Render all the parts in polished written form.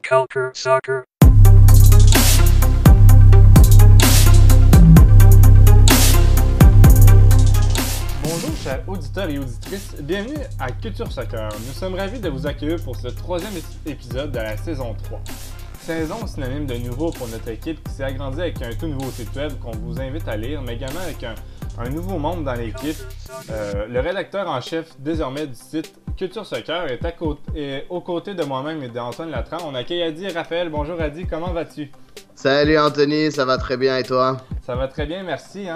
Culture Soccer. Bonjour chers auditeurs et auditrices, bienvenue à Culture Soccer. Nous sommes ravis de vous accueillir pour ce troisième épisode de la saison 3. Saison synonyme de nouveau pour notre équipe qui s'est agrandie avec un tout nouveau site web qu'on vous invite à lire, mais également avec un nouveau membre dans l'équipe. Le rédacteur en chef désormais du site Culture Soccer est aux côtés de moi-même et d'Antoine Latran. On accueille Adi et Raphaël. Bonjour Adi, comment vas-tu? Salut Anthony, ça va très bien et toi? Ça va très bien, merci.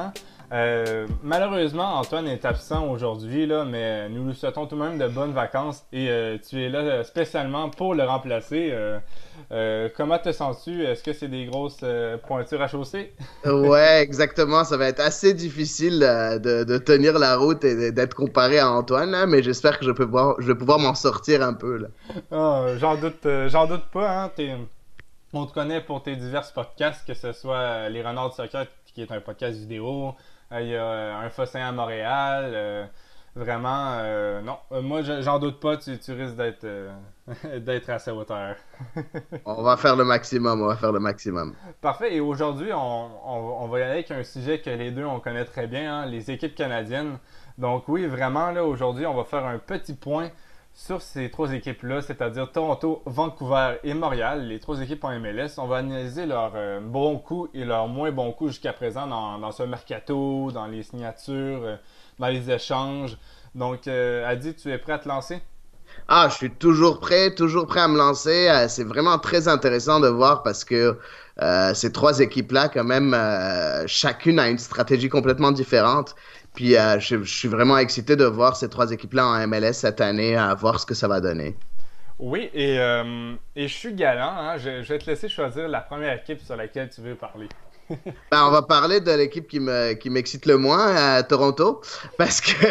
Malheureusement, Antoine est absent aujourd'hui, là, mais nous lui souhaitons tout de même de bonnes vacances et tu es là spécialement pour le remplacer. Comment te sens-tu? Est-ce que c'est des grosses pointures à chausser? Ouais, exactement. Ça va être assez difficile de tenir la route et d'être comparé à Antoine, là, mais j'espère que je vais pouvoir m'en sortir un peu. Là. Oh, j'en doute pas. Hein? On te connaît pour tes divers podcasts, que ce soit Les Renards du Soccer, qui est un podcast vidéo. Il y a un Fossin à Montréal. Vraiment, non. Moi, j'en doute pas. Tu risques d'être à sa hauteur. On va faire le maximum. Parfait. Et aujourd'hui, on va y aller avec un sujet que les deux, on connaît très bien, hein, les équipes canadiennes. Donc oui, vraiment, là, aujourd'hui, on va faire un petit point sur ces trois équipes-là, c'est-à-dire Toronto, Vancouver et Montréal, les trois équipes en MLS. On va analyser leurs bons coups et leurs moins bons coups jusqu'à présent dans ce mercato, dans les signatures, dans les échanges. Donc, Adi, tu es prêt à te lancer? Ah, je suis toujours prêt à me lancer. C'est vraiment très intéressant de voir parce que ces trois équipes-là, quand même, chacune a une stratégie complètement différente. Puis je suis vraiment excité de voir ces trois équipes-là en MLS cette année, à voir ce que ça va donner. Oui, et je suis galant. Hein? Je vais te laisser choisir la première équipe sur laquelle tu veux parler. Ben, on va parler de l'équipe qui m'excite le moins à Toronto, parce que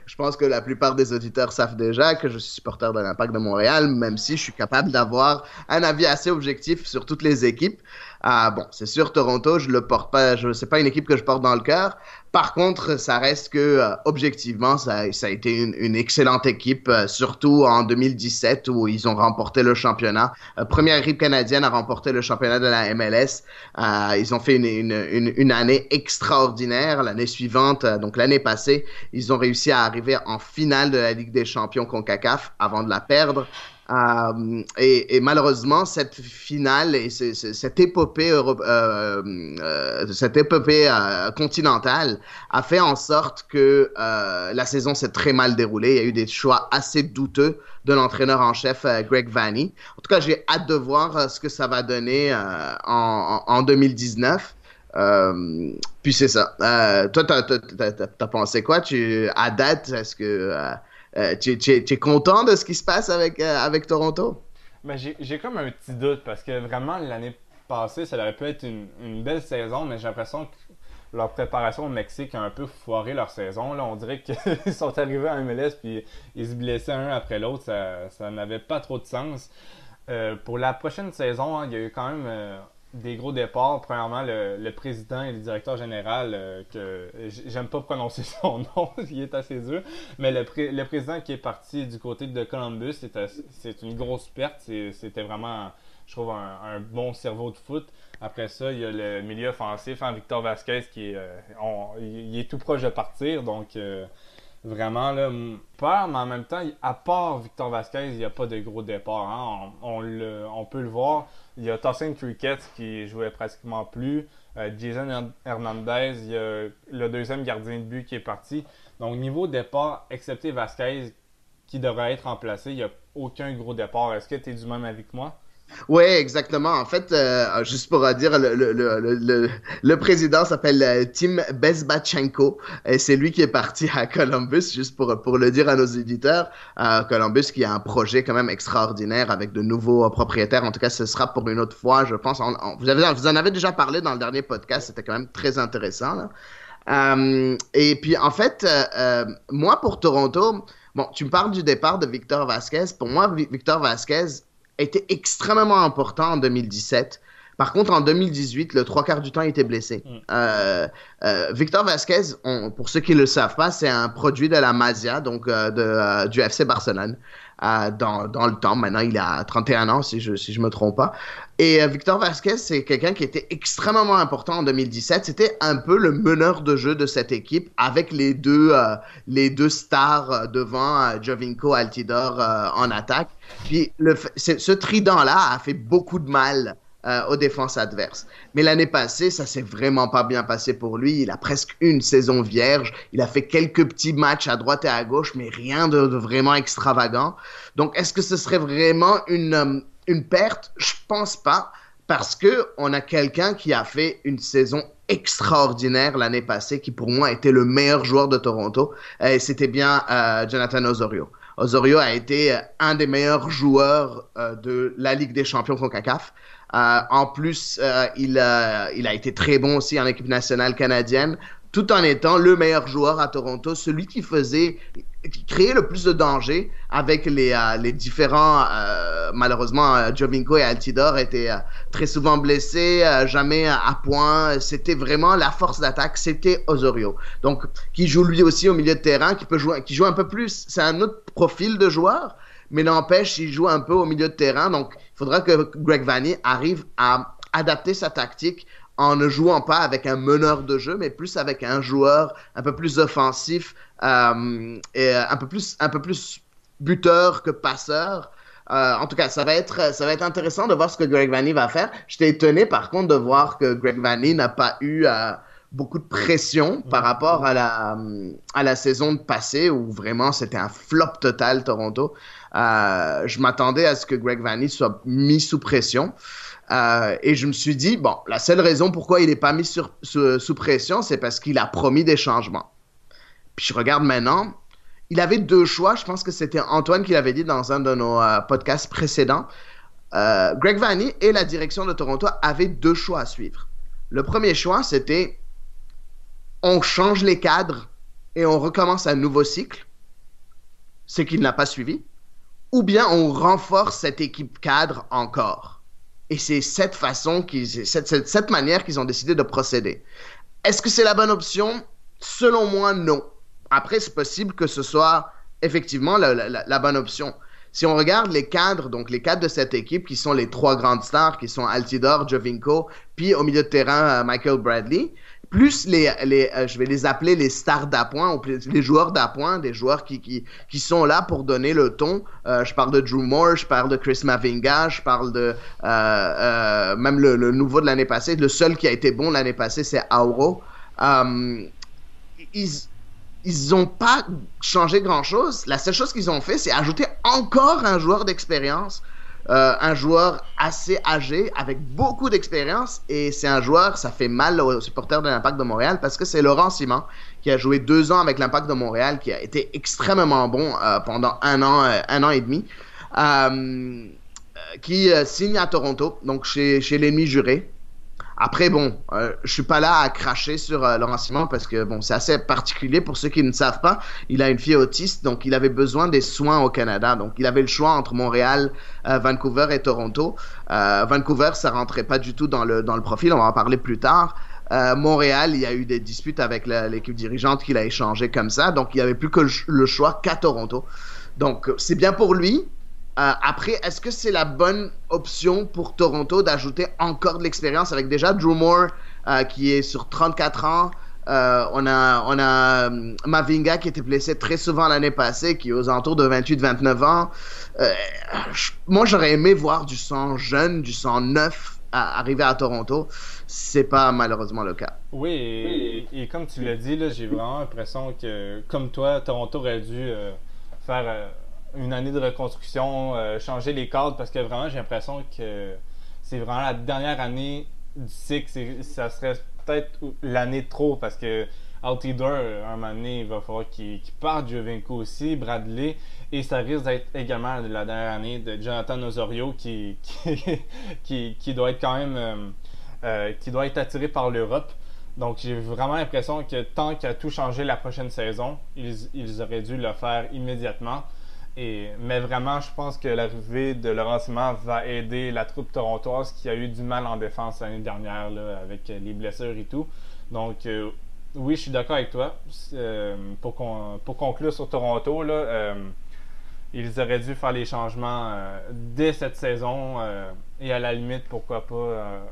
je pense que la plupart des auditeurs savent déjà que je suis supporter de l'Impact de Montréal, même si je suis capable d'avoir un avis assez objectif sur toutes les équipes. Bon, c'est sûr, Toronto, je le porte pas, c'est pas une équipe que je porte dans le cœur. Par contre, ça reste que, objectivement, ça a été une excellente équipe, surtout en 2017 où ils ont remporté le championnat. Première équipe canadienne à remporter le championnat de la MLS. Ils ont fait une année extraordinaire. L'année suivante, donc l'année passée, ils ont réussi à arriver en finale de la Ligue des champions CONCACAF avant de la perdre. Et malheureusement, cette finale et cette épopée continentale a fait en sorte que la saison s'est très mal déroulée. Il y a eu des choix assez douteux de l'entraîneur en chef Greg Vanney. En tout cas, j'ai hâte de voir ce que ça va donner en 2019. Puis c'est ça. Toi, t'as pensé quoi? À date, est-ce que tu es content de ce qui se passe avec Toronto? Ben, j'ai comme un petit doute parce que vraiment l'année passée, ça aurait pu être une belle saison, mais j'ai l'impression que leur préparation au Mexique a un peu foiré leur saison. Là, on dirait qu'ils sont arrivés à MLS puis ils se blessaient un après l'autre. Ça n'avait pas trop de sens. Pour la prochaine saison, il y a eu quand même des gros départs. Premièrement, le président et le directeur général, que j'aime pas prononcer son nom, il est assez dur, mais le président qui est parti du côté de Columbus, c'est une grosse perte. C'était vraiment, je trouve, un bon cerveau de foot. Après ça, il y a le milieu offensif, hein, Victor Vasquez, il est tout proche de partir, donc vraiment, là, peur, mais en même temps, à part Victor Vasquez, il n'y a pas de gros départ. Hein. On peut le voir. Il y a Tosin Cricket qui jouait pratiquement plus. Jason Hernandez, il y a le deuxième gardien de but qui est parti. Donc, niveau départ, excepté Vasquez, qui devrait être remplacé, il n'y a aucun gros départ. Est-ce que tu es du même avis que moi? Oui, exactement. En fait, juste pour dire, le président s'appelle Tim Bezbatchenko et c'est lui qui est parti à Columbus, juste pour le dire à nos éditeurs. Columbus qui a un projet quand même extraordinaire avec de nouveaux propriétaires. En tout cas, ce sera pour une autre fois, je pense. Vous en avez déjà parlé dans le dernier podcast, c'était quand même très intéressant. Là. Et puis, en fait, moi, pour Toronto, bon, tu me parles du départ de Victor Vasquez. Pour moi, Victor Vasquez était extrêmement important en 2017. Par contre, en 2018, le trois quarts du temps, il était blessé. Victor Vasquez, pour ceux qui ne le savent pas, c'est un produit de la Masia, donc du FC Barcelone. dans le temps. Maintenant, il a 31 ans, si je me trompe pas. Et Victor Vasquez, c'est quelqu'un qui était extrêmement important en 2017. C'était un peu le meneur de jeu de cette équipe avec les deux stars devant Jovinko, Altidore en attaque. Puis ce trident-là a fait beaucoup de mal aux défenses adverses. Mais l'année passée, ça s'est vraiment pas bien passé pour lui. Il a presque une saison vierge. Il a fait quelques petits matchs à droite et à gauche, mais rien de vraiment extravagant. Donc, est-ce que ce serait vraiment une perte? Je pense pas, parce que on a quelqu'un qui a fait une saison extraordinaire l'année passée, qui pour moi était le meilleur joueur de Toronto. Et c'était bien Jonathan Osorio. Osorio a été un des meilleurs joueurs de la Ligue des champions CONCACAF. En plus, il a été très bon aussi en équipe nationale canadienne, tout en étant le meilleur joueur à Toronto, celui qui créait le plus de danger avec les différents, malheureusement, Jovinko et Altidore étaient très souvent blessés, jamais à point. C'était vraiment la force d'attaque, c'était Osorio. Donc, qui joue lui aussi au milieu de terrain, qui joue un peu plus. C'est un autre profil de joueur, mais n'empêche, il joue un peu au milieu de terrain. Donc, il faudra que Greg Vanney arrive à adapter sa tactique en ne jouant pas avec un meneur de jeu, mais plus avec un joueur un peu plus offensif et un peu plus buteur que passeur. En tout cas, ça va être intéressant de voir ce que Greg Vanney va faire. J'étais étonné, par contre, de voir que Greg Vanney n'a pas eu beaucoup de pression par rapport à la saison passée, où vraiment c'était un flop total, Toronto. Je m'attendais à ce que Greg Vanney soit mis sous pression. Et je me suis dit, bon, la seule raison pourquoi il n'est pas mis sous pression, c'est parce qu'il a promis des changements. Puis je regarde maintenant, il avait deux choix. Je pense que c'était Antoine qui l'avait dit dans un de nos podcasts précédents. Greg Vanney et la direction de Toronto avaient deux choix à suivre. Le premier choix, c'était on change les cadres et on recommence un nouveau cycle, ce qu'il n'a pas suivi, ou bien on renforce cette équipe cadre encore. Et c'est cette manière qu'ils ont décidé de procéder. Est-ce que c'est la bonne option? Selon moi, non. Après, c'est possible que ce soit effectivement la bonne option. Si on regarde les cadres, donc les cadres de cette équipe, qui sont les trois grandes stars, qui sont Altidore, Jovinko, puis au milieu de terrain, Michael Bradley, plus je vais les appeler les stars d'appoint, ou les joueurs d'appoint, des joueurs qui sont là pour donner le ton. Je parle de Drew Moore, je parle de Chris Mavinga, je parle de même le nouveau de l'année passée. Le seul qui a été bon l'année passée, c'est Auro. Ils n'ont pas changé grand-chose. La seule chose qu'ils ont fait, c'est ajouter encore un joueur d'expérience. Un joueur assez âgé, avec beaucoup d'expérience, et c'est un joueur, ça fait mal aux supporters de l'Impact de Montréal, parce que c'est Laurent Simon, qui a joué 2 ans avec l'Impact de Montréal, qui a été extrêmement bon pendant un an et demi, qui signe à Toronto, donc chez l'ennemi juré. Après, bon, je suis pas là à cracher sur Laurent Simon, parce que bon, c'est assez particulier pour ceux qui ne savent pas. Il a une fille autiste, donc il avait besoin des soins au Canada. Donc il avait le choix entre Montréal, Vancouver et Toronto. Vancouver, ça rentrait pas du tout dans le profil, on va en parler plus tard. Montréal, il y a eu des disputes avec l'équipe dirigeante qu'il a échangé comme ça, donc il n'y avait plus que le choix qu'à Toronto. Donc c'est bien pour lui. Après, est-ce que c'est la bonne option pour Toronto d'ajouter encore de l'expérience avec déjà Drew Moore qui est sur 34 ans? On a Mavinga qui était blessé très souvent l'année passée, qui est aux alentours de 28-29 ans. Moi, j'aurais aimé voir du sang jeune, du sang neuf arriver à Toronto. C'est pas malheureusement le cas. Oui, et comme tu l'as dit, là, j'ai vraiment l'impression que, comme toi, Toronto aurait dû faire une année de reconstruction, changer les cadres, parce que vraiment j'ai l'impression que c'est vraiment la dernière année du cycle. Ça serait peut-être l'année de trop, parce que Altidore, un moment donné, il va falloir qu'il parte, Jovinko aussi, Bradley, et ça risque d'être également la dernière année de Jonathan Osorio qui doit être quand même qui doit être attiré par l'Europe. Donc j'ai vraiment l'impression que tant qu'à tout changer la prochaine saison, ils auraient dû le faire immédiatement. Mais vraiment, je pense que l'arrivée de Laurent Simon va aider la troupe torontoise, qui a eu du mal en défense l'année dernière là, avec les blessures et tout. Donc, oui, je suis d'accord avec toi. Pour conclure sur Toronto, là, ils auraient dû faire les changements dès cette saison et à la limite, pourquoi pas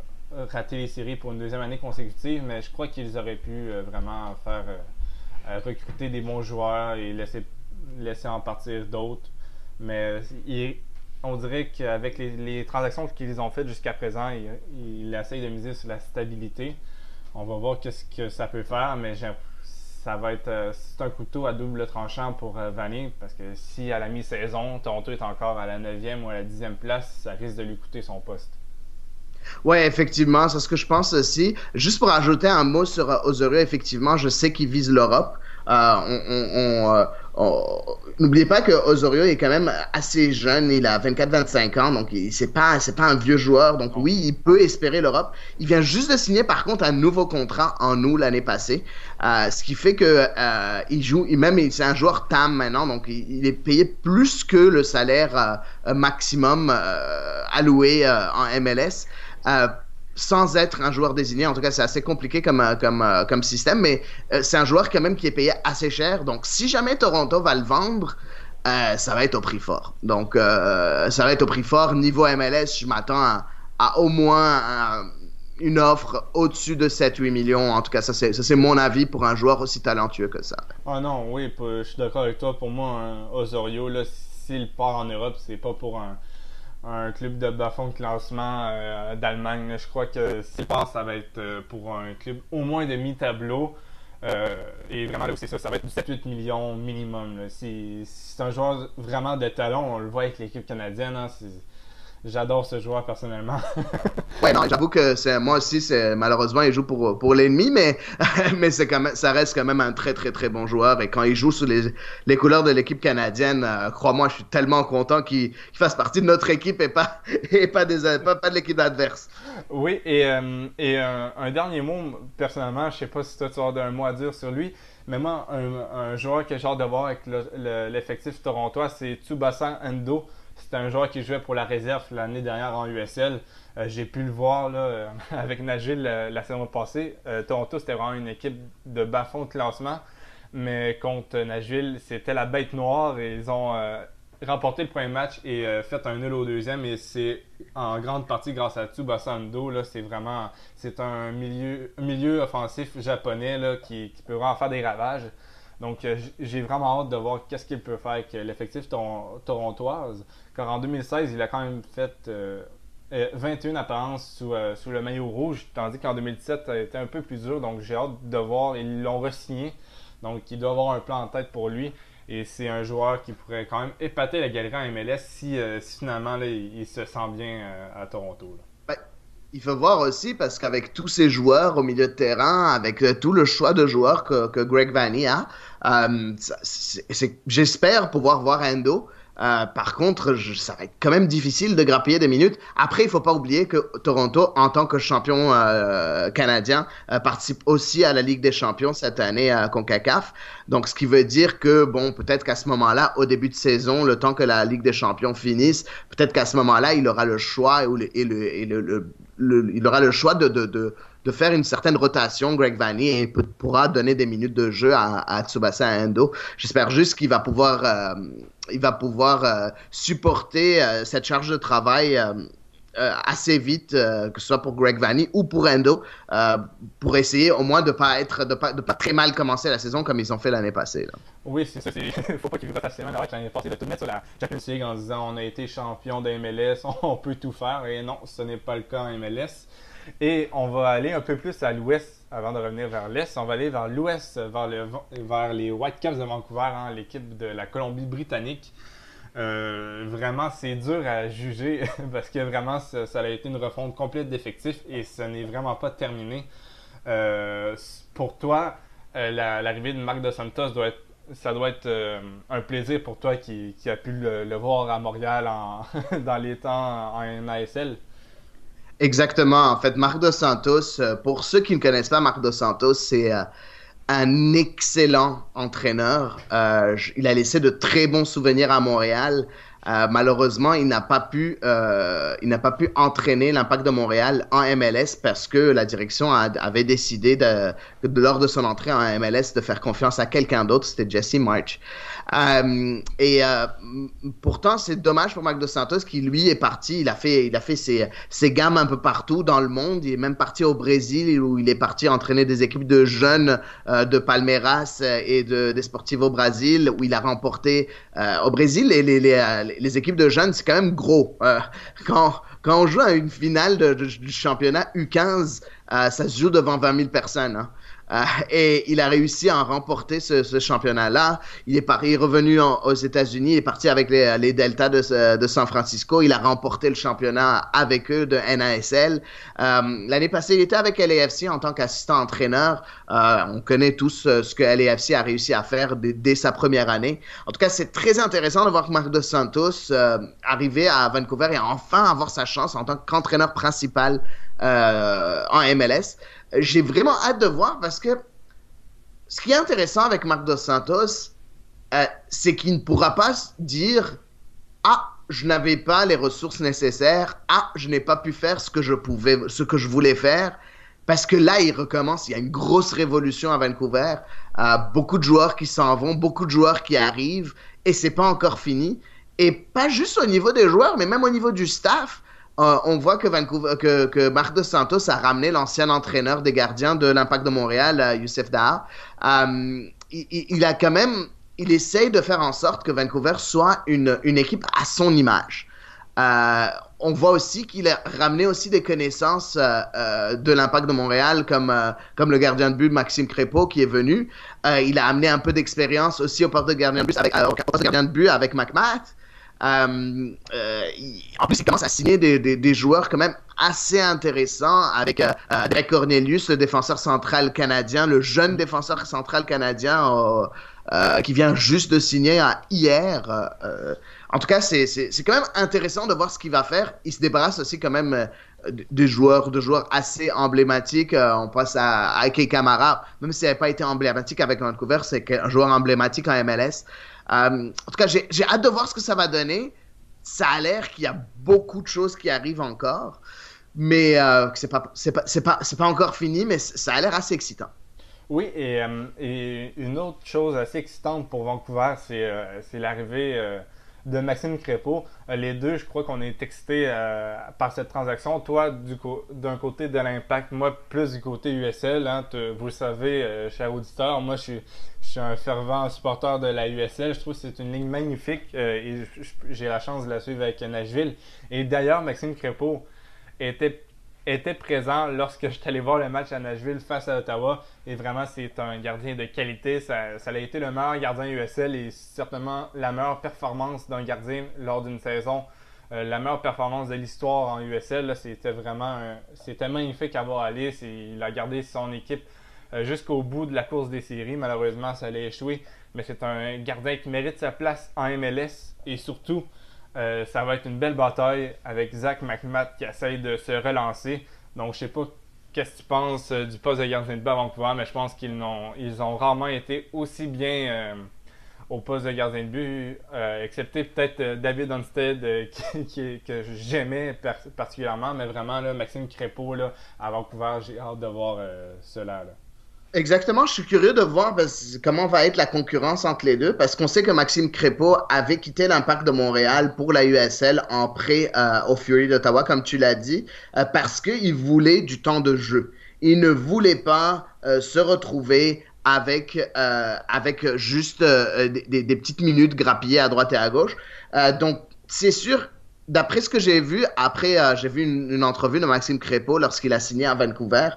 rater les séries pour une deuxième année consécutive, mais je crois qu'ils auraient pu vraiment faire recruter des bons joueurs et laisser en partir d'autres. Mais on dirait qu'avec les transactions qu'ils ont faites jusqu'à présent, ils essayent de miser sur la stabilité. On va voir qu'est-ce que ça peut faire, mais ça va être c'est un couteau à double tranchant pour Vanney, parce que si à la mi-saison, Toronto est encore à la 9e ou à la 10e place, ça risque de lui coûter son poste. Oui, effectivement, c'est ce que je pense aussi. Juste pour ajouter un mot sur Osorio, effectivement, je sais qu'il vise l'Europe. N'oubliez pas que Osorio est quand même assez jeune, il a 24-25 ans, donc c'est pas un vieux joueur, donc oui, il peut espérer l'Europe. Il vient juste de signer par contre un nouveau contrat en août l'année passée, ce qui fait que c'est un joueur TAM maintenant, donc il est payé plus que le salaire maximum alloué en MLS. Sans être un joueur désigné. En tout cas, c'est assez compliqué comme système, mais c'est un joueur quand même qui est payé assez cher. Donc, si jamais Toronto va le vendre, ça va être au prix fort. Donc, ça va être au prix fort. Niveau MLS, je m'attends à au moins une offre au-dessus de 7-8 millions. En tout cas, ça c'est mon avis pour un joueur aussi talentueux que ça. Ah non, oui, je suis d'accord avec toi. Pour moi, Osorio, là, s'il part en Europe, c'est pas pour un club de bas-fond de classement d'Allemagne. Je crois que s'il passe, ça va être pour un club au moins de mi-tableau. Et vraiment, là, c'est ça va être 7-8 millions minimum. C'est un joueur vraiment de talent. On le voit avec l'équipe canadienne. Hein, j'adore ce joueur personnellement. Ouais, non, j'avoue que moi aussi, malheureusement, il joue pour l'ennemi, mais, mais ça reste quand même un très, très, très bon joueur. Et quand il joue sous les couleurs de l'équipe canadienne, crois-moi, je suis tellement content qu'il fasse partie de notre équipe et pas de l'équipe adverse. Oui, et un dernier mot, personnellement, je sais pas si toi tu as un mot à dire sur lui, mais moi, un joueur que j'ai hâte de voir avec l'effectif torontois, c'est Tsubasa Endo. C'était un joueur qui jouait pour la réserve l'année dernière en USL. J'ai pu le voir là, avec Nashville la saison passée. Toronto, c'était vraiment une équipe de bas-fond de classement. Mais contre Nashville, c'était la bête noire. Et ils ont remporté le premier match et fait un nul au deuxième. Et c'est en grande partie grâce à Tsubasa Endo. C'est un milieu offensif japonais là, qui peut vraiment faire des ravages. Donc, j'ai vraiment hâte de voir qu'est-ce qu'il peut faire avec l'effectif torontoise. Car en 2016, il a quand même fait 21 apparences sous le maillot rouge, tandis qu'en 2017, ça a été un peu plus dur. Donc, j'ai hâte de voir. Ils l'ont re-signé. Donc, il doit avoir un plan en tête pour lui. Et c'est un joueur qui pourrait quand même épater la galerie en MLS si finalement là, il se sent bien à Toronto. Là. Il faut voir aussi, parce qu'avec tous ces joueurs au milieu de terrain, avec tout le choix de joueurs que Greg Vanney a, j'espère pouvoir voir Endo. Par contre, ça va être quand même difficile de grappiller des minutes. Après, il ne faut pas oublier que Toronto, en tant que champion canadien, participe aussi à la Ligue des champions cette année à CONCACAF. Donc, ce qui veut dire que, bon, peut-être qu'à ce moment-là, au début de saison, le temps que la Ligue des champions finisse, peut-être qu'à ce moment-là, il aura le choix il aura le choix de faire une certaine rotation, Greg Vanney, et pourra donner des minutes de jeu à Tsubasa Endo. J'espère juste qu'il va pouvoir supporter cette charge de travail assez vite, que ce soit pour Greg Vanney ou pour Endo, pour essayer au moins de pas très mal commencer la saison comme ils ont fait l'année passée. Là. Oui, c'est ça. Il faut pas qu'ils vivent facilement avec l'année passée de tout mettre sur la Champions League en disant on a été champion de MLS, on peut tout faire. Et non, ce n'est pas le cas en MLS. Et on va aller un peu plus à l'ouest avant de revenir vers l'est. On va aller vers l'ouest, vers les Whitecaps de Vancouver, hein, l'équipe de la Colombie-Britannique. Vraiment, c'est dur à juger parce que vraiment, ça a été une refonte complète d'effectifs et ce n'est vraiment pas terminé. Pour toi, l'arrivée de Marc Dos Santos doit être un plaisir pour toi qui a pu le voir à Montréal dans les temps en NASL. Exactement. En fait, Marc Dos Santos, pour ceux qui ne connaissent pas Marc Dos Santos, c'est un excellent entraîneur. Il a laissé de très bons souvenirs à Montréal. Malheureusement, il n'a pas pu entraîner l'Impact de Montréal en MLS parce que la direction avait décidé lors de son entrée en MLS de faire confiance à quelqu'un d'autre, c'était Jesse March. Pourtant, c'est dommage pour Marc Dos Santos qui, lui, est parti. Il a fait ses gammes un peu partout dans le monde. Il est même parti au Brésil où il est parti entraîner des équipes de jeunes de Palmeiras et des Desportivo Brasil où il a remporté au Brésil les équipes de jeunes, c'est quand même gros. Quand on joue à une finale du championnat U15, ça se joue devant 20 000 personnes. Hein. Et il a réussi à remporter ce championnat-là. Il est revenu aux États-Unis, il est parti avec les Deltas de San Francisco. Il a remporté le championnat avec eux de NASL. L'année passée, il était avec LAFC en tant qu'assistant entraîneur. On connaît tous ce que LAFC a réussi à faire dès sa première année. En tout cas, c'est très intéressant de voir Marc Dos Santos arriver à Vancouver et enfin avoir sa chance en tant qu'entraîneur principal en MLS. J'ai vraiment hâte de voir parce que ce qui est intéressant avec Marc Dos Santos, c'est qu'il ne pourra pas dire « Ah, je n'avais pas les ressources nécessaires. Ah, je n'ai pas pu faire ce que je voulais faire. » Parce que là, il recommence. Il y a une grosse révolution à Vancouver. Beaucoup de joueurs qui s'en vont, beaucoup de joueurs qui arrivent et c'est pas encore fini. Et pas juste au niveau des joueurs, mais même au niveau du staff. On voit que Marc Dos Santos a ramené l'ancien entraîneur des gardiens de l'Impact de Montréal, Youssef Daha. Il essaye de faire en sorte que Vancouver soit une équipe à son image. On voit aussi qu'il a ramené aussi des connaissances de l'Impact de Montréal, comme le gardien de but Maxime Crépeau qui est venu. Il a amené un peu d'expérience aussi au poste de gardien de but avec McMath. En plus, il commence à signer des joueurs quand même assez intéressants avec Drake Cornelius, le défenseur central canadien, le jeune défenseur central canadien qui vient juste de signer hier. En tout cas, c'est quand même intéressant de voir ce qu'il va faire. Il se débarrasse aussi quand même de joueurs assez emblématiques. On passe à Ike Kamara, même s'il n'avait pas été emblématique avec Vancouver, c'est un joueur emblématique en MLS. En tout cas, j'ai hâte de voir ce que ça va donner. Ça a l'air qu'il y a beaucoup de choses qui arrivent encore, mais c'est pas encore fini, mais ça a l'air assez excitant. Oui, et une autre chose assez excitante pour Vancouver, c'est l'arrivée de Maxime Crépeau. Les deux, je crois qu'on est excités par cette transaction. Toi, d'un côté de l'Impact, moi, plus du côté USL. Hein, vous le savez, cher auditeur, moi, je suis un fervent supporter de la USL. Je trouve que c'est une ligne magnifique et j'ai la chance de la suivre avec Nashville. Et d'ailleurs, Maxime Crépeau était présent lorsque je suis allé voir le match à Nashville face à Ottawa. Et vraiment, c'est un gardien de qualité. Ça a été le meilleur gardien USL et certainement la meilleure performance d'un gardien lors d'une saison. La meilleure performance de l'histoire en USL. Là, c'était magnifique à voir aller. Il a gardé son équipe jusqu'au bout de la course des séries. Malheureusement, ça allait échouer. Mais c'est un gardien qui mérite sa place en MLS. Et surtout, ça va être une belle bataille avec Zach McMath qui essaye de se relancer. Donc, je sais pas qu'est-ce que tu penses du poste de gardien de but à Vancouver, mais je pense qu'ils ont rarement été aussi bien au poste de gardien de but, excepté peut-être David Onstead que j'aimais particulièrement, mais vraiment, là, Maxime Crépeau là, à Vancouver, j'ai hâte de voir cela. Là. Exactement, je suis curieux de voir comment va être la concurrence entre les deux, parce qu'on sait que Maxime Crépeau avait quitté l'Impact de Montréal pour la USL en prêt au Fury d'Ottawa, comme tu l'as dit, parce qu'il voulait du temps de jeu. Il ne voulait pas se retrouver avec juste des petites minutes grappillées à droite et à gauche. Donc, c'est sûr, d'après ce que j'ai vu, après j'ai vu une entrevue de Maxime Crépeau lorsqu'il a signé à Vancouver,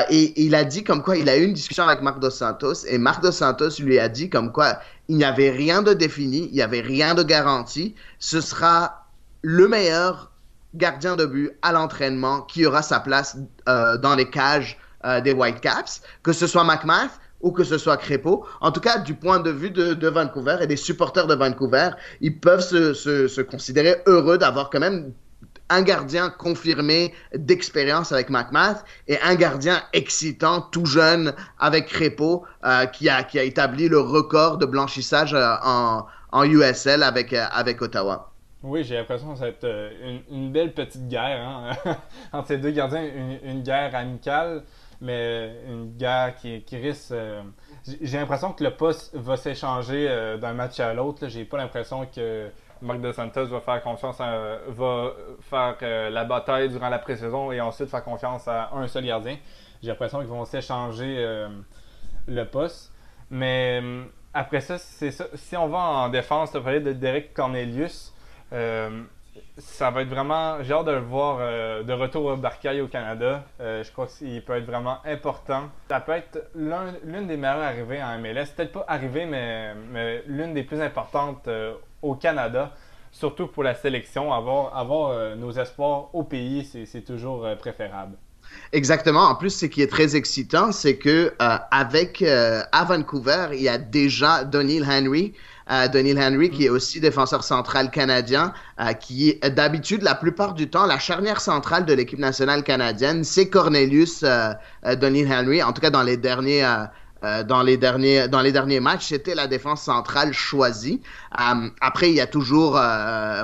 et il a dit comme quoi il a eu une discussion avec Marc Dos Santos et Marc Dos Santos lui a dit comme quoi il n'y avait rien de défini, il n'y avait rien de garanti. Ce sera le meilleur gardien de but à l'entraînement qui aura sa place dans les cages des Whitecaps, que ce soit McMath ou que ce soit Crépeau. En tout cas, du point de vue de Vancouver et des supporters de Vancouver, ils peuvent se considérer heureux d'avoir quand même un gardien confirmé d'expérience avec McMath et un gardien excitant, tout jeune, avec Crépeau, qui a établi le record de blanchissage en USL avec Ottawa. Oui, j'ai l'impression que ça va être une belle petite guerre hein, entre ces deux gardiens, une guerre amicale, mais une guerre qui risque. J'ai l'impression que le poste va s'échanger d'un match à l'autre. Là. J'ai pas l'impression que Marc Dos Santos va faire confiance, va faire la bataille durant la pré-saison et ensuite faire confiance à un seul gardien. J'ai l'impression qu'ils vont s'échanger le poste. Mais après ça, c'est ça. Si on va en défense, tu parlais de Derek Cornelius. Euh, Ça va être vraiment. J'ai hâte de le voir de retour au Barcail au Canada. Je crois qu'il peut être vraiment important. Ça peut être l'une des meilleures arrivées en MLS. Peut-être pas arrivée, mais l'une des plus importantes au Canada. Surtout pour la sélection. Avoir nos espoirs au pays, c'est toujours préférable. Exactement. En plus, ce qui est très excitant, c'est que à Vancouver, il y a déjà Donniel Henry. Donniel Henry, qui est aussi défenseur central canadien, qui est d'habitude, la plupart du temps, la charnière centrale de l'équipe nationale canadienne, c'est Cornelius Donniel Henry. En tout cas, dans les derniers matchs, c'était la défense centrale choisie. Après, il y a toujours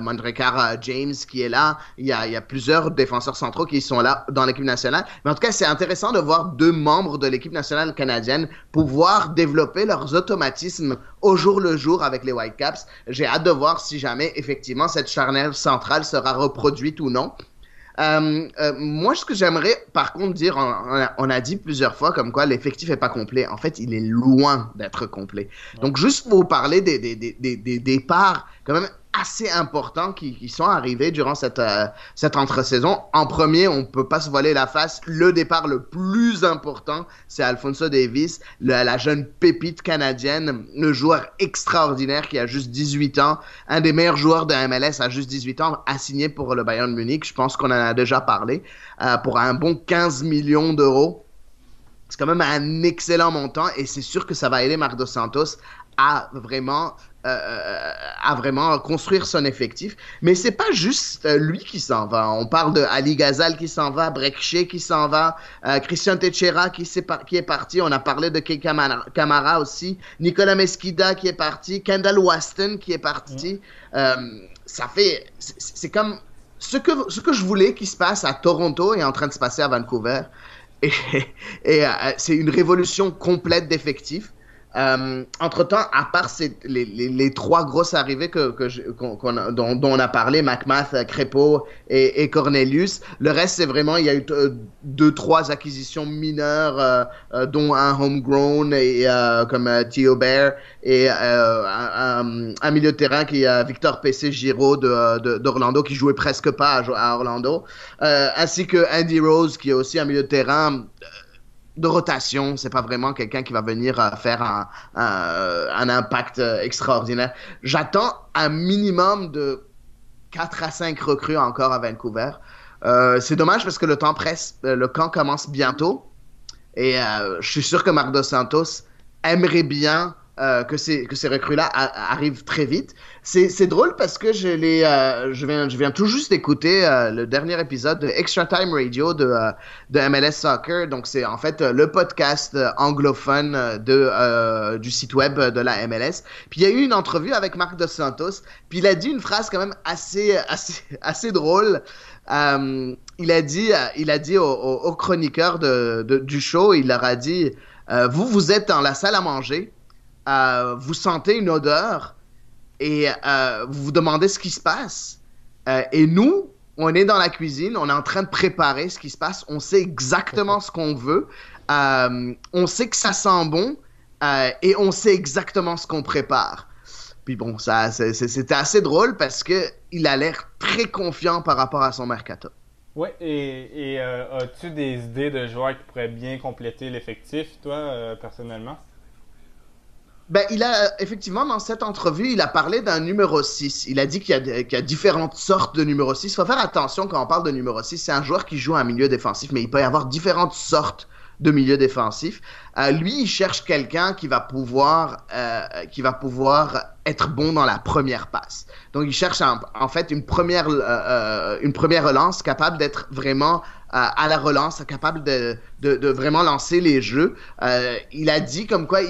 Mondrekar James qui est là. Il y a plusieurs défenseurs centraux qui sont là dans l'équipe nationale. Mais en tout cas, c'est intéressant de voir deux membres de l'équipe nationale canadienne pouvoir développer leurs automatismes au jour le jour avec les Whitecaps. J'ai hâte de voir si jamais, effectivement, cette charnière centrale sera reproduite ou non. Moi, ce que j'aimerais par contre dire, on a dit plusieurs fois comme quoi l'effectif est pas complet. En fait, il est loin d'être complet. Donc, juste pour vous parler des départs quand même assez importants qui sont arrivés durant cette entre-saison. En premier, on peut pas se voiler la face. Le départ le plus important, c'est Alphonso Davies, la jeune pépite canadienne, le joueur extraordinaire qui a juste 18 ans, un des meilleurs joueurs de MLS à juste 18 ans, a signé pour le Bayern Munich. Je pense qu'on en a déjà parlé, pour un bon 15 millions d'euros. C'est quand même un excellent montant et c'est sûr que ça va aider Marc Dos Santos à vraiment construire son effectif. Mais c'est pas juste lui qui s'en va. On parle de Ali Ghazal qui s'en va, Brek Shea qui s'en va, Christian Techera qui est parti. On a parlé de Kei Kamara aussi, Nicolas Mesquida qui est parti, Kendall Waston qui est parti. C'est comme ce que je voulais qu'il se passe à Toronto est en train de se passer à Vancouver. Et c'est une révolution complète d'effectifs. Entre-temps, à part les trois grosses arrivées dont on a parlé, McMath, Crépeau et Cornelius, le reste, c'est vraiment, il y a eu deux, trois acquisitions mineures, dont un homegrown comme Theo Bear et un milieu de terrain qui est Victor P.C. Giraud d'Orlando, qui jouait presque pas à Orlando, ainsi que Andy Rose, qui est aussi un milieu de terrain de rotation. C'est pas vraiment quelqu'un qui va venir faire un impact extraordinaire. J'attends un minimum de 4 à 5 recrues encore à Vancouver. C'est dommage parce que le temps presse. Le camp commence bientôt. Et je suis sûr que Marc Dos Santos aimerait bien que ces recrues-là arrivent très vite. C'est drôle parce que je viens tout juste d'écouter le dernier épisode de Extra Time Radio de MLS Soccer. Donc, c'est en fait le podcast anglophone du site web de la MLS. Puis, il y a eu une entrevue avec Marc Dos Santos. Puis, il a dit une phrase quand même assez drôle. Il a dit aux chroniqueurs du show, il leur a dit vous êtes dans la salle à manger, vous sentez une odeur et vous vous demandez ce qui se passe. Et nous, on est dans la cuisine, on est en train de préparer ce qui se passe, on sait exactement ce qu'on veut, on sait que ça sent bon et on sait exactement ce qu'on prépare. Puis bon, c'était assez drôle parce qu'il a l'air très confiant par rapport à son mercato. Oui, et as-tu des idées de joueurs qui pourraient bien compléter l'effectif, toi, personnellement? Ben, effectivement, dans cette entrevue, il a parlé d'un numéro 6. Il a dit qu'il y a différentes sortes de numéro 6. Il faut faire attention quand on parle de numéro 6. C'est un joueur qui joue un milieu défensif, mais il peut y avoir différentes sortes de milieu défensif. Lui, il cherche quelqu'un qui va pouvoir être bon dans la première passe. Donc, il cherche en fait une première relance capable d'être vraiment à la relance, capable de vraiment lancer les jeux. Il a dit comme quoi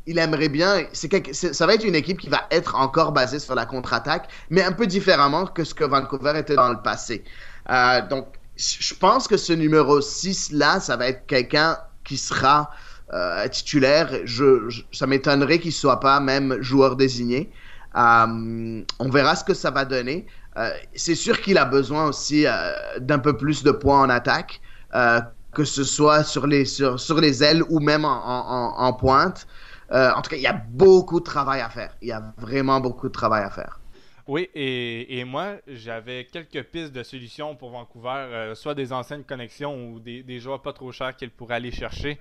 il aimerait bien. Ça va être une équipe qui va être encore basée sur la contre-attaque, mais un peu différemment que ce que Vancouver était dans le passé. Donc, je pense que ce numéro 6-là, ça va être quelqu'un qui sera titulaire. Ça m'étonnerait qu'il ne soit pas même joueur désigné. On verra ce que ça va donner. C'est sûr qu'il a besoin aussi d'un peu plus de points en attaque, que ce soit sur les ailes ou même en pointe. En tout cas, il y a beaucoup de travail à faire. Il y a vraiment beaucoup de travail à faire. Oui, et moi, j'avais quelques pistes de solutions pour Vancouver, soit des anciennes connexions ou des joueurs pas trop chers qu'ils pourraient aller chercher.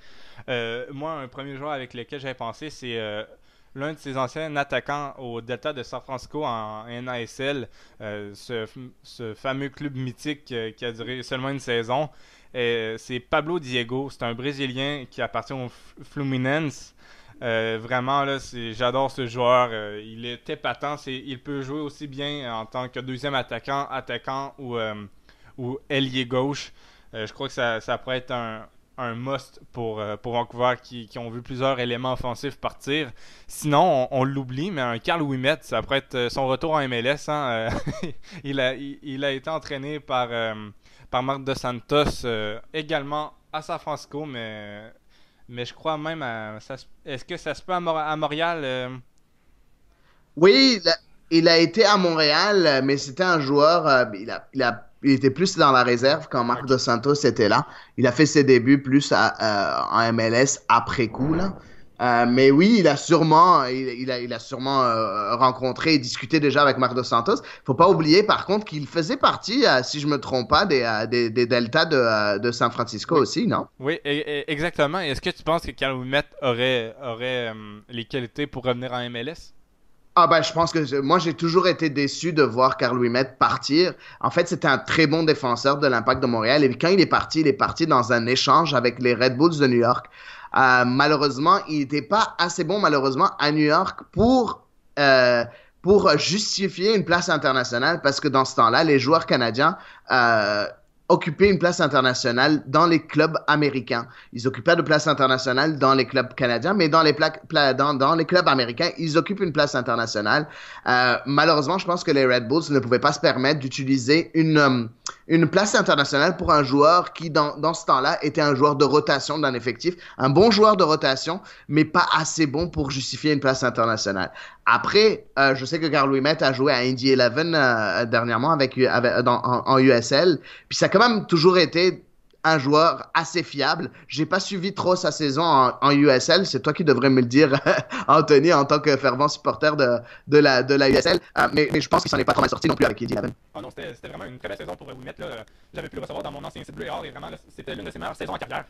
Moi, un premier joueur avec lequel j'avais pensé, c'est l'un de ses anciens attaquants au Delta de San Francisco en NASL, ce fameux club mythique qui a duré seulement une saison. C'est Pablo Diego, c'est un Brésilien qui appartient au Fluminense. Vraiment, là, j'adore ce joueur. Il est épatant. Il peut jouer aussi bien en tant que deuxième attaquant ou ailier gauche. Je crois que ça pourrait être un must pour Vancouver qui ont vu plusieurs éléments offensifs partir. Sinon, on l'oublie, mais un Carl Ouimet, ça pourrait être son retour en MLS. Hein. Il a été entraîné par Marc Dos Santos également à San Francisco, mais je crois même est-ce que ça se peut à Montréal? Oui, il a été à Montréal, mais c'était un joueur. Il était plus dans la réserve quand Marc Dos Santos était là. Il a fait ses débuts plus en MLS après coup, là. Mais oui, il a sûrement rencontré et discuté déjà avec Marc Dos Santos. Faut pas oublier, par contre, qu'il faisait partie, si je me trompe pas, des Deltas de San Francisco Oui. aussi, non? Oui, exactement. Est-ce que tu penses que Carl Ouimet aurait les qualités pour revenir en MLS? Ah ben, je pense que moi, j'ai toujours été déçu de voir Carl Ouimet partir. En fait, c'était un très bon défenseur de l'Impact de Montréal. Et quand il est parti dans un échange avec les Red Bulls de New York. Malheureusement, il n'était pas assez bon, malheureusement, à New York pour justifier une place internationale, parce que dans ce temps-là, les joueurs canadiens occupaient une place internationale dans les clubs américains. Ils occupaient de place internationale dans les clubs canadiens, mais dans les clubs américains, ils occupent une place internationale. Malheureusement, je pense que les Red Bulls ne pouvaient pas se permettre d'utiliser une place internationale pour un joueur qui, dans ce temps-là, était un joueur de rotation d'un effectif, un bon joueur de rotation, mais pas assez bon pour justifier une place internationale. Après, je sais que Carl Ouimet a joué à Indy 11 dernièrement en USL, puis ça a quand même toujours été un joueur assez fiable. J'ai pas suivi trop sa saison en USL. C'est toi qui devrais me le dire, Anthony, en tant que fervent supporter de la USL. Mais je pense qu'il s'en est pas trop mal sorti non plus avec Indy 11. Ah non, c'était vraiment une très belle saison pour Ouimet. J'avais pu le recevoir dans mon ancien site bleu et or et vraiment, là, c'était l'une de ses meilleures saisons en carrière.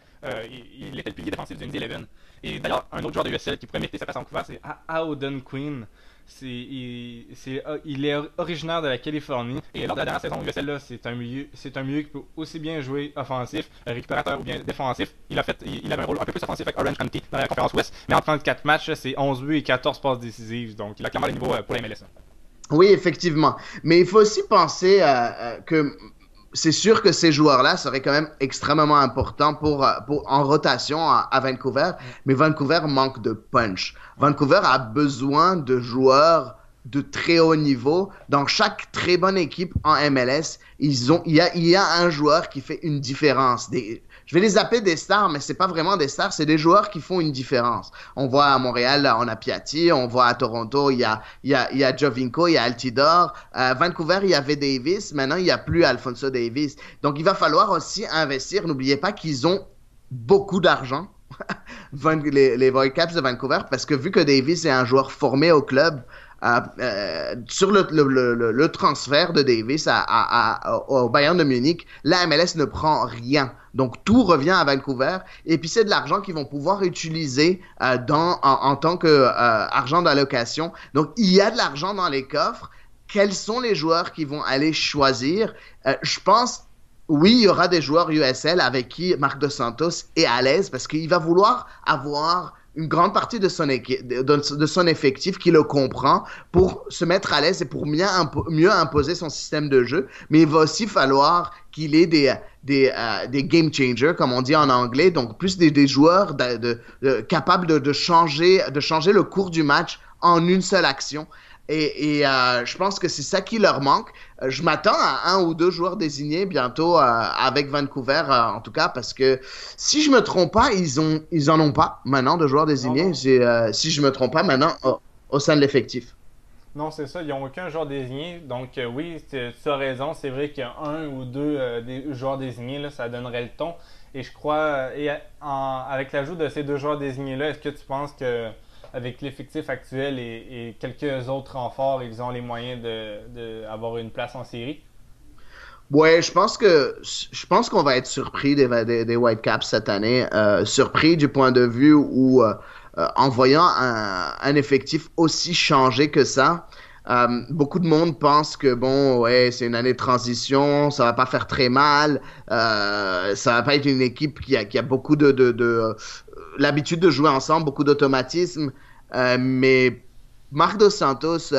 Il était le pilier défensif du Indy 11. Et d'ailleurs, un autre joueur de USL qui pourrait mériter sa place en couvert, c'est Auden Quinn. Il est originaire de la Californie et lors de la dernière saison USL, là, c'est un milieu qui peut aussi bien jouer offensif, récupérateur ou bien défensif. Il avait un rôle un peu plus offensif avec Orange County dans la conférence Ouest, mais en 34 matchs, c'est 11 buts et 14 passes décisives, donc il a clairement le niveau pour la MLS. Oui, effectivement. Mais il faut aussi penser que c'est sûr que ces joueurs-là seraient quand même extrêmement importants en rotation à Vancouver, mais Vancouver manque de punch. Vancouver a besoin de joueurs de très haut niveau. Dans chaque très bonne équipe en MLS, il y a un joueur qui fait une différence. Je vais les appeler des stars, mais c'est pas vraiment des stars, c'est des joueurs qui font une différence. On voit à Montréal, on a Piatti, on voit à Toronto, il y a Jovinko, il y a Altidore. Vancouver, il y avait Davis, maintenant il n'y a plus Alphonso Davis. Donc il va falloir aussi investir. N'oubliez pas qu'ils ont beaucoup d'argent, les Whitecaps de Vancouver, parce que vu que Davis est un joueur formé au club, sur le transfert de Davis au Bayern de Munich, la MLS ne prend rien. Donc, tout revient à Vancouver. Et puis, c'est de l'argent qu'ils vont pouvoir utiliser en tant qu'argent d'allocation. Donc, il y a de l'argent dans les coffres. Quels sont les joueurs qui vont aller choisir? Je pense, oui, il y aura des joueurs USL avec qui Marc Dos Santos est à l'aise parce qu'il va vouloir avoir une grande partie de de son effectif qui le comprend pour se mettre à l'aise et pour mieux imposer son système de jeu. Mais il va aussi falloir qu'il ait des game changers, comme on dit en anglais, donc plus des joueurs capables de changer le cours du match en une seule action. Je pense que c'est ça qui leur manque. Je m'attends à un ou deux joueurs désignés bientôt avec Vancouver, en tout cas, parce que si je me trompe pas, ils en ont pas maintenant de joueurs désignés. Si je me trompe pas maintenant au sein de l'effectif. Non, c'est ça, ils n'ont aucun joueur désigné. Donc, oui, tu as raison. C'est vrai qu'il y a un ou deux des joueurs désignés, là, ça donnerait le ton. Et je crois, avec l'ajout de ces deux joueurs désignés-là, est-ce que tu penses que avec l'effectif actuel et quelques autres renforts, ils ont les moyens d'avoir une place en série? Ouais, je pense qu'on va être surpris des Whitecaps cette année. Surpris du point de vue où, en voyant un effectif aussi changé que ça, beaucoup de monde pense que bon, ouais, c'est une année de transition, ça va pas faire très mal, ça va pas être une équipe qui a beaucoup l'habitude de jouer ensemble, beaucoup d'automatisme, mais Marc Dos Santos,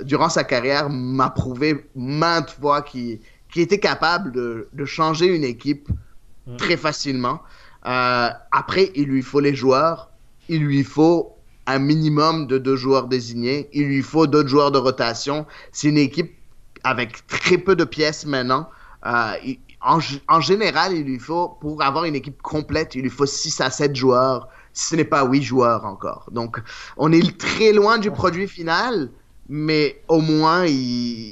durant sa carrière, m'a prouvé maintes fois qu'il était capable de changer une équipe très facilement. Après, il lui faut les joueurs, il lui faut un minimum de deux joueurs désignés, il lui faut d'autres joueurs de rotation. C'est une équipe avec très peu de pièces maintenant. En général, il lui faut, pour avoir une équipe complète, il lui faut 6 à 7 joueurs, si ce n'est pas 8 joueurs encore. Donc, on est très loin du produit final, mais au moins,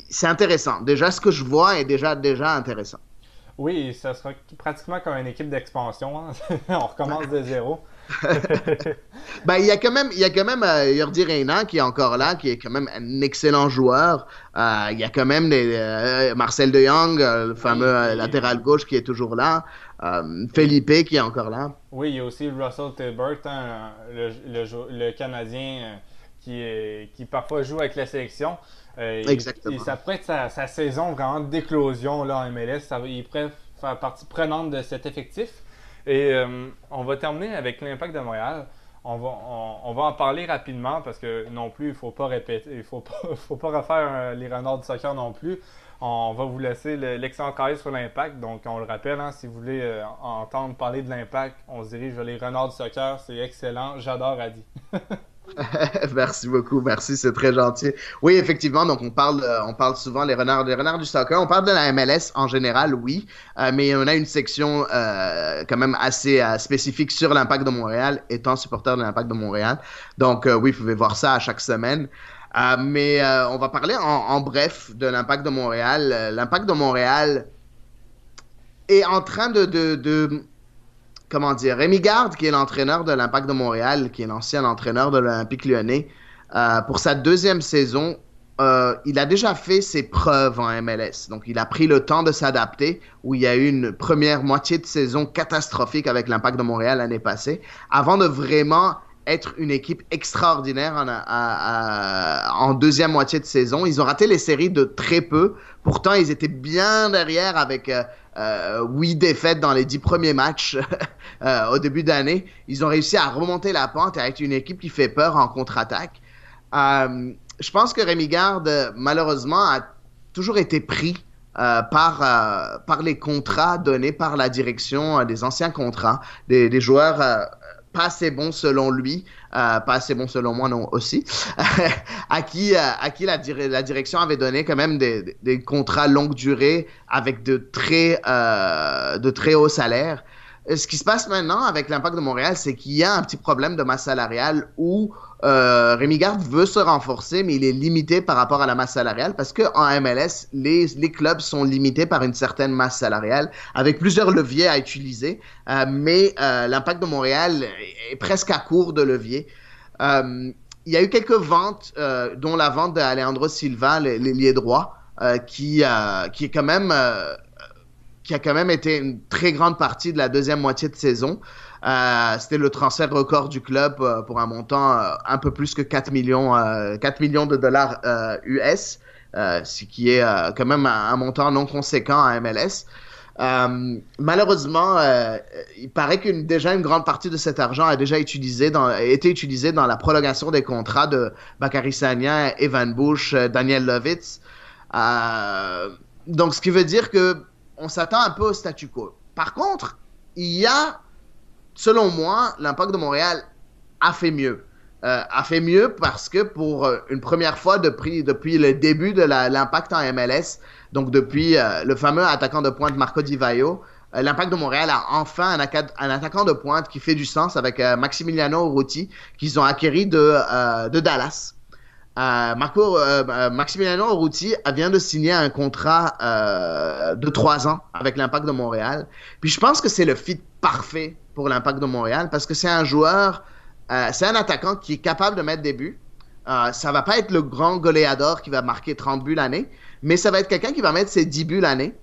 c'est intéressant. Déjà, ce que je vois est déjà intéressant. Oui, ça sera pratiquement comme une équipe d'expansion, hein. On recommence de zéro. Ben, il y a quand même Jordi Reyna qui est encore là, qui est quand même un excellent joueur. Il y a quand même Marcel De Jong, le fameux latéral gauche qui est toujours là. Felipe qui est encore là. Oui, il y a aussi Russell Tilbert, hein, le Canadien qui parfois joue avec la sélection. Exactement. Et ça pourrait être sa saison vraiment d'éclosion là, en MLS. Il pourrait faire partie prenante de cet effectif. Et on va terminer avec l'Impact de Montréal. On va en parler rapidement parce que non plus, il ne faut pas répéter, faut pas refaire les renards du soccer non plus. On va vous laisser l'excellent carré sur l'Impact. Donc, on le rappelle, hein, si vous voulez entendre parler de l'Impact, on se dirige vers les renards du soccer. C'est excellent. J'adore Adi. Merci beaucoup, merci, c'est très gentil. Oui, effectivement, donc on parle souvent des renards du soccer. On parle de la MLS en général, oui, mais on a une section quand même assez spécifique sur l'Impact de Montréal, étant supporter de l'Impact de Montréal. Donc oui, vous pouvez voir ça à chaque semaine. Mais on va parler en bref de l'Impact de Montréal. L'Impact de Montréal est en train comment dire, Rémi Garde, qui est l'entraîneur de l'Impact de Montréal, qui est l'ancien entraîneur de l'Olympique Lyonnais, pour sa deuxième saison, il a déjà fait ses preuves en MLS. Donc, il a pris le temps de s'adapter, où il y a eu une première moitié de saison catastrophique avec l'Impact de Montréal l'année passée, avant de vraiment être une équipe extraordinaire en deuxième moitié de saison. Ils ont raté les séries de très peu. Pourtant, ils étaient bien derrière avec 8 défaites dans les 10 premiers matchs au début d'année. Ils ont réussi à remonter la pente et à être une équipe qui fait peur en contre-attaque. Je pense que Rémi Garde, malheureusement, a toujours été pris par les contrats donnés par la direction, des anciens contrats, des joueurs pas assez bons selon lui, pas assez bons selon moi non aussi, à qui la direction avait donné quand même des contrats longue durée avec de très hauts salaires. Ce qui se passe maintenant avec l'Impact de Montréal, c'est qu'il y a un petit problème de masse salariale où Rémi Garde veut se renforcer, mais il est limité par rapport à la masse salariale parce qu'en MLS, les clubs sont limités par une certaine masse salariale avec plusieurs leviers à utiliser, mais l'Impact de Montréal est presque à court de leviers. Il y a eu quelques ventes, dont la vente d'Alejandro Silva, l'ailier droit, qui est quand même... qui a quand même été une très grande partie de la deuxième moitié de saison. C'était le transfert record du club pour un montant un peu plus que 4 millions de dollars US, ce qui est quand même un montant non conséquent à MLS. Malheureusement, il paraît déjà une grande partie de cet argent a déjà été utilisé dans la prolongation des contrats de Bakary Sagna, Evan Bush, Daniel Lovitz. Euh, donc, ce qui veut dire que on s'attend un peu au statu quo. Par contre, il y a, selon moi, l'Impact de Montréal a fait mieux. A fait mieux parce que pour une première fois depuis le début de l'Impact en MLS, donc depuis le fameux attaquant de pointe Marco Di Vaio, l'Impact de Montréal a enfin un attaquant de pointe qui fait du sens avec Maximiliano Urruti qu'ils ont acquis de Dallas. Maximiliano Urruti vient de signer un contrat de 3 ans avec l'Impact de Montréal. Puis je pense que c'est le fit parfait pour l'Impact de Montréal parce que c'est un joueur, c'est un attaquant qui est capable de mettre des buts. Ça va pas être le grand goléador qui va marquer 30 buts l'année, mais ça va être quelqu'un qui va mettre ses 10 buts l'année.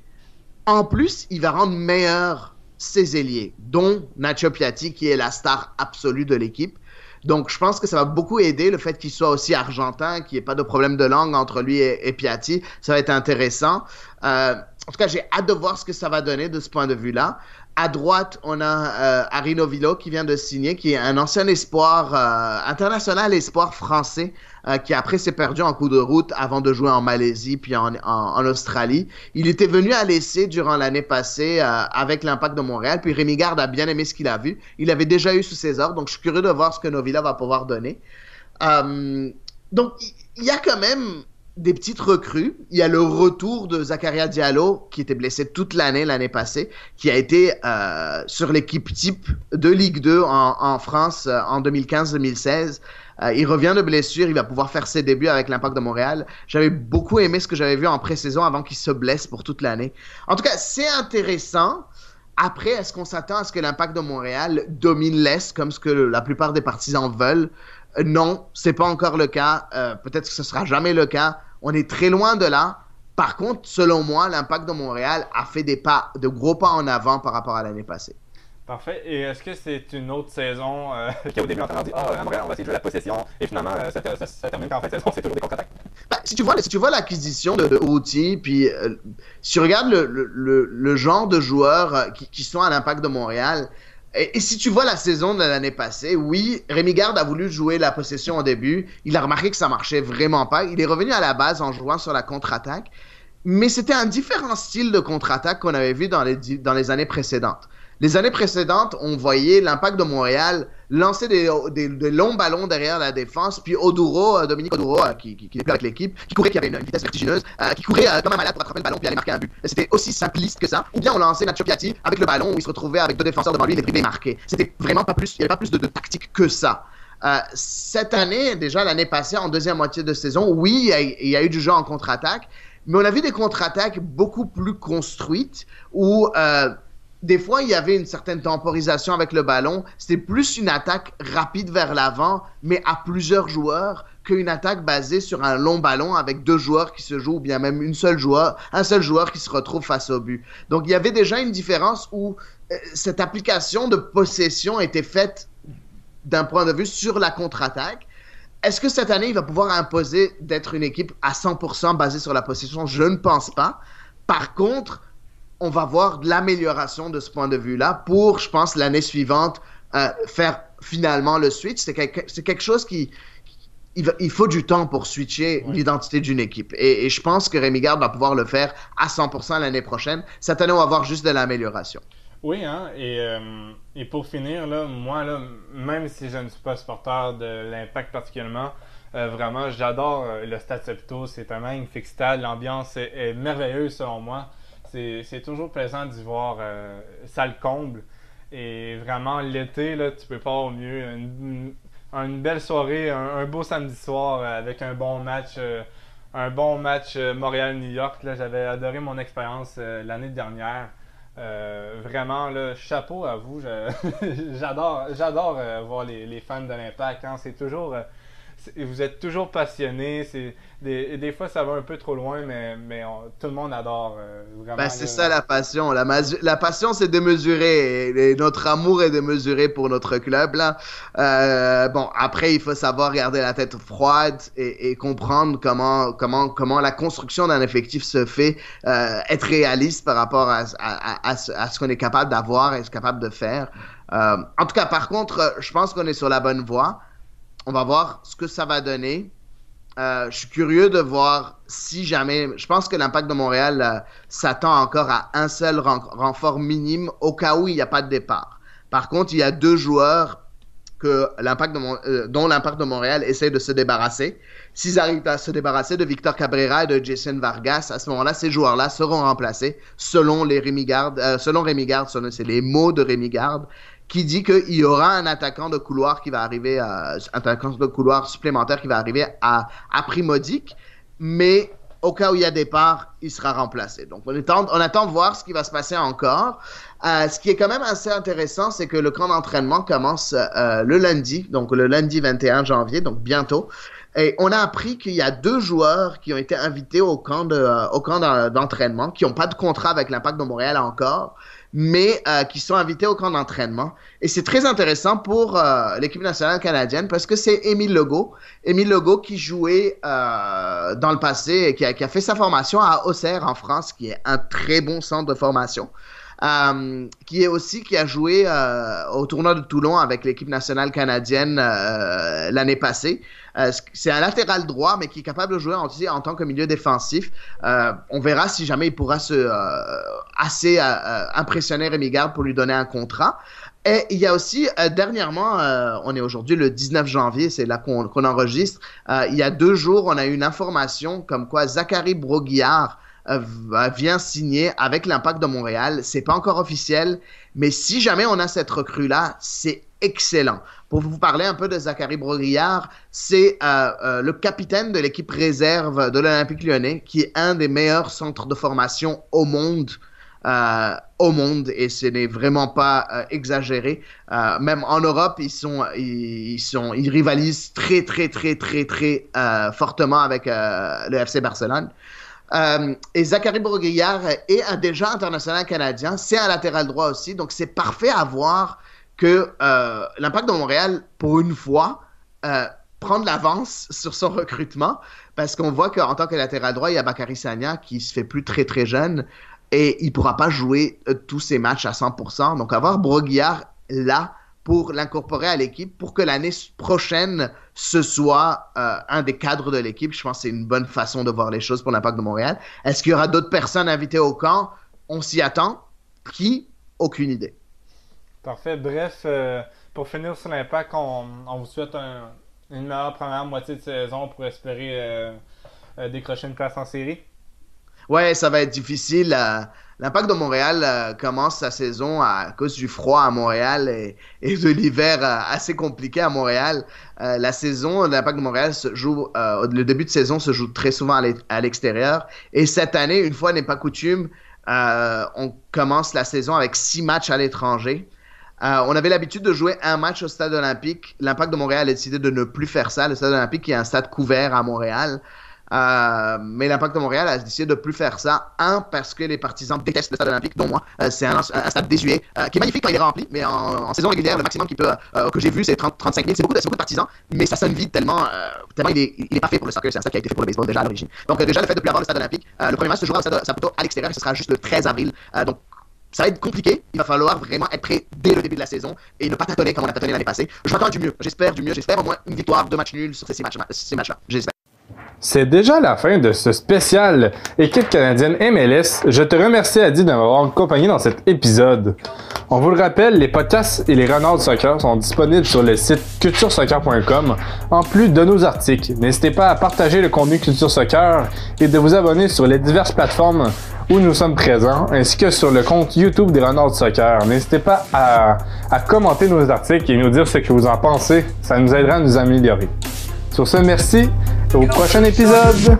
En plus, il va rendre meilleur ses ailiers, dont Nacho Piatti, qui est la star absolue de l'équipe. Donc, je pense que ça va beaucoup aider le fait qu'il soit aussi argentin, qu'il n'y ait pas de problème de langue entre lui et Piatti. Ça va être intéressant. En tout cas, j'ai hâte de voir ce que ça va donner de ce point de vue-là. À droite, on a Arino Vilo qui vient de signer, qui est un ancien espoir, international espoir français, qui après s'est perdu en cours de route avant de jouer en Malaisie puis en Australie. Il était venu à l'essai durant l'année passée avec l'Impact de Montréal, puis Rémi Garde a bien aimé ce qu'il a vu. Il avait déjà eu sous ses ordres, donc je suis curieux de voir ce que Novila va pouvoir donner. Donc, il y a quand même des petites recrues. Il y a le retour de Zakaria Diallo, qui était blessé toute l'année passée, qui a été sur l'équipe type de Ligue 2 en France en 2015-2016. Il revient de blessure, il va pouvoir faire ses débuts avec l'Impact de Montréal. J'avais beaucoup aimé ce que j'avais vu en pré-saison avant qu'il se blesse pour toute l'année. En tout cas, c'est intéressant. Après, est-ce qu'on s'attend à ce que l'Impact de Montréal domine l'Est comme ce que la plupart des partisans veulent? Non, c'est pas encore le cas. Peut-être que ce sera jamais le cas. On est très loin de là. Par contre, selon moi, l'Impact de Montréal a fait de gros pas en avant par rapport à l'année passée. Parfait. Et est-ce que c'est une autre saison qu'au début, on dit à Montréal, on va essayer de jouer la possession, et finalement, ça termine qu'en fin de saison, c'est toujours des contre-attaques? Ben, si tu vois l'acquisition de Outi, puis si tu regardes le genre de joueurs qui sont à l'Impact de Montréal, et si tu vois la saison de l'année passée, oui, Rémi Garde a voulu jouer la possession au début. Il a remarqué que ça marchait vraiment pas. Il est revenu à la base en jouant sur la contre-attaque. Mais c'était un différent style de contre-attaque qu'on avait vu dans les années précédentes. Les années précédentes, on voyait l'Impact de Montréal lancer des longs ballons derrière la défense, puis Dominique Oduro, qui n'est plus avec l'équipe, qui courait, qui avait une vitesse vertigineuse, qui courait comme un malade pour attraper le ballon puis aller marquer un but. C'était aussi simpliste que ça. Ou bien on lançait Nacho Piatti avec le ballon où il se retrouvait avec 2 défenseurs devant lui, il les dribblait et marquait. C'était vraiment pas plus, il n'y avait pas plus de tactique que ça. Cette année, déjà l'année passée, en deuxième moitié de saison, oui, il y a eu du jeu en contre-attaque, mais on a vu des contre-attaques beaucoup plus construites où des fois, il y avait une certaine temporisation avec le ballon. C'était plus une attaque rapide vers l'avant, mais à plusieurs joueurs, qu'une attaque basée sur un long ballon avec 2 joueurs qui se jouent, ou bien même un seul joueur qui se retrouve face au but. Donc, il y avait déjà une différence où cette application de possession était faite d'un point de vue sur la contre-attaque. Est-ce que cette année, il va pouvoir imposer d'être une équipe à 100% basée sur la possession? Je ne pense pas. Par contre, on va voir de l'amélioration de ce point de vue-là pour, je pense, l'année suivante, faire finalement le switch. C'est quelque chose il faut du temps pour switcher l'identité d'une équipe. Et je pense que Rémi Garde va pouvoir le faire à 100% l'année prochaine. Cette année, on va voir juste de l'amélioration. Oui, hein, et pour finir, là, moi, là, même si je ne suis pas supporter de l'Impact particulièrement, vraiment, j'adore le Stade Saputo. C'est un magnifique stade. L'ambiance est merveilleuse selon moi. C'est toujours plaisant d'y voir. Ça le comble. Et vraiment, l'été, là, tu peux pas au mieux. Une belle soirée, un beau samedi soir avec un bon match. Montréal-New York. Là, j'avais adoré mon expérience l'année dernière. Vraiment, là, chapeau à vous. J'adore voir les fans de l'Impact. Hein. vous êtes toujours passionnés. Des fois, ça va un peu trop loin, mais tout le monde adore. Vraiment, Ben, c'est ça la passion. La passion, c'est démesuré. Et notre amour est démesuré pour notre club, là. Bon, après, il faut savoir garder la tête froide et comprendre comment la construction d'un effectif se fait, être réaliste par rapport à ce qu'on est capable d'avoir et ce qu'on est capable de faire. En tout cas, par contre, je pense qu'on est sur la bonne voie. On va voir ce que ça va donner. Je suis curieux de voir si jamais. Je pense que l'Impact de Montréal s'attend encore à un seul renfort minime au cas où il n'y a pas de départ. Par contre, il y a 2 joueurs dont l'Impact de Montréal essaie de se débarrasser. S'ils arrivent à se débarrasser de Victor Cabrera et de Jason Vargas, à ce moment-là, ces joueurs-là seront remplacés selon Rémi Garde, c'est les mots de Rémi Garde, qui dit qu'il y aura un attaquant de couloir supplémentaire qui va arriver à prix modique, mais au cas où il y a départ, il sera remplacé. Donc, on attend de voir ce qui va se passer encore. Ce qui est quand même assez intéressant, c'est que le camp d'entraînement commence le lundi, donc le lundi 21 janvier, donc bientôt. Et on a appris qu'il y a 2 joueurs qui ont été invités au camp d'entraînement, qui n'ont pas de contrat avec l'Impact de Montréal encore, mais qui sont invités au camp d'entraînement. Et c'est très intéressant pour l'équipe nationale canadienne parce que c'est Émile Legault. Émile Legault qui jouait dans le passé et qui a fait sa formation à Auxerre en France, qui est un très bon centre de formation. Qui a joué au tournoi de Toulon avec l'équipe nationale canadienne l'année passée. C'est un latéral droit, mais qui est capable de jouer aussi en tant que milieu défensif. On verra si jamais il pourra assez impressionner Rémi Garde pour lui donner un contrat. Et il y a aussi, dernièrement, on est aujourd'hui le 19 janvier, c'est là qu'on enregistre. Il y a 2 jours, on a eu une information comme quoi Zachary Broguillard vient signer avec l'Impact de Montréal. C'est pas encore officiel, mais si jamais on a cette recrue-là, c'est excellent. Pour vous parler un peu de Zachary Broguillard, c'est le capitaine de l'équipe réserve de l'Olympique Lyonnais, qui est un des meilleurs centres de formation au monde, et ce n'est vraiment pas exagéré. Même en Europe, ils rivalisent très fortement avec le FC Barcelone. Et Zachary Broguillard est déjà international canadien, c'est un latéral droit aussi, donc c'est parfait à voir que l'Impact de Montréal, pour une fois, prend de l'avance sur son recrutement, parce qu'on voit qu'en tant que latéral droit, il y a Bakary Sagna qui se fait plus très jeune, et il ne pourra pas jouer tous ses matchs à 100%, donc avoir Broguillard là, pour l'incorporer à l'équipe, pour que l'année prochaine, ce soit un des cadres de l'équipe. Je pense que c'est une bonne façon de voir les choses pour l'Impact de Montréal. Est-ce qu'il y aura d'autres personnes invitées au camp? On s'y attend. Qui? Aucune idée. Parfait. Bref, pour finir sur l'Impact, on vous souhaite une meilleure première moitié de saison pour espérer décrocher une place en série. Ouais, ça va être difficile. L'Impact de Montréal commence sa saison à cause du froid à Montréal et de l'hiver assez compliqué à Montréal. La saison de l'Impact de Montréal se joue, le début de saison se joue très souvent à l'extérieur. Et cette année, une fois n'est pas coutume, on commence la saison avec 6 matchs à l'étranger. On avait l'habitude de jouer un match au Stade olympique. L'Impact de Montréal a décidé de ne plus faire ça. Le Stade olympique qui est un stade couvert à Montréal. Mais l'Impact de Montréal a décidé de ne plus faire ça. Parce que les partisans détestent le Stade olympique, dont moi. C'est un stade désuet, qui est magnifique quand il est rempli, mais en saison régulière, le maximum que j'ai vu, c'est 35 000. C'est beaucoup de partisans, mais ça sonne vide tellement il est pas fait pour le soccer. C'est un stade qui a été fait pour le baseball déjà à l'origine. Donc déjà, le fait de ne plus avoir le Stade olympique, le premier match se jouera au Stade Saputo à l'extérieur, et ce sera juste le 13 avril. Donc ça va être compliqué. Il va falloir vraiment être prêt dès le début de la saison et ne pas tâtonner comme on a tâtonné l'année passée. Je m'attends du mieux. J'espère du mieux. J'espère au moins une victoire, 2 matchs nuls sur ces matchs-là. J'espère. C'est déjà la fin de ce spécial Équipe canadienne MLS. Je te remercie, Adi, de m'avoir accompagné dans cet épisode. On vous le rappelle, les podcasts et les renards du soccer sont disponibles sur le site culturesoccer.com, en plus de nos articles. N'hésitez pas à partager le contenu Culture Soccer et de vous abonner sur les diverses plateformes où nous sommes présents, ainsi que sur le compte YouTube des renards du soccer. N'hésitez pas à commenter nos articles et nous dire ce que vous en pensez. Ça nous aidera à nous améliorer. Sur ce, merci et au prochain épisode!